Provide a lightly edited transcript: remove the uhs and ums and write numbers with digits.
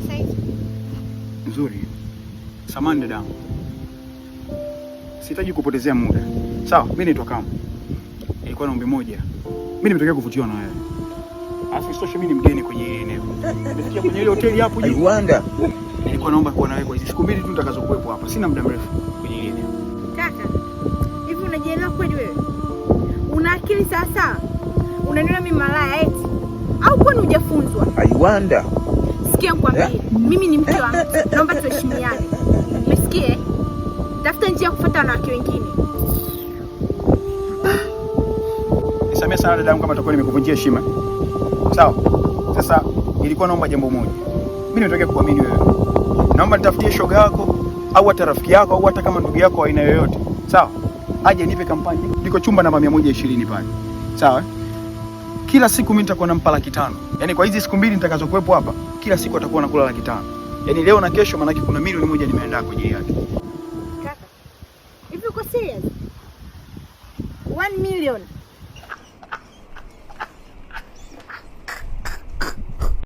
pesa hizi? Nzuri. Samahani dadangu. Sihitaji kupotezea muda. Sawa, mimi naitwa Kama. Nilikuwa na ombi moja. Mimi nimetokea kuvutiwa na wewe. Alafu isitoshe mimi ni mgeni kwenye hili eneo. Nimefikia kwenye ile hoteli hapo juu. Rwanda. Nilikuwa naomba kuwa na wewe kwa hizo siku mbili tu nitakazokuwepo hapa. Sina muda mrefu kwenye hili eneo. Kaka, hivi unajielewa kweli wewe? Una akili sasa? Unaniona mimi malaya eti? Au kwani hujafunzwa? Rwanda. Sikia nikwambie, mimi ni mke wa mtu. Naomba tuheshimiane. Umesikia? Tafuta njia ya kufuata wanawake wengine. Nisamee sana dadangu kama nitakuwa nimekuvunjia heshima. Sawa? Sasa nilikuwa naomba jambo moja. Mimi nimetokea kuamini wewe. Naomba nitafutie shoga yako au hata rafiki yako au hata kama ndugu yako wa aina yoyote. Sawa? Aje nipe kampani. Niko chumba namba 120 pale. Sawa? Kila siku mimi nitakuwa nampa 500. Yaani kwa hizi siku mbili nitakazokuwepo hapa, kila siku atakuwa anakula 500. Yaani leo na kesho maana kuna milioni 1 nimeandaa kwa ajili yake. Kaka, hivi uko serious? 1 million?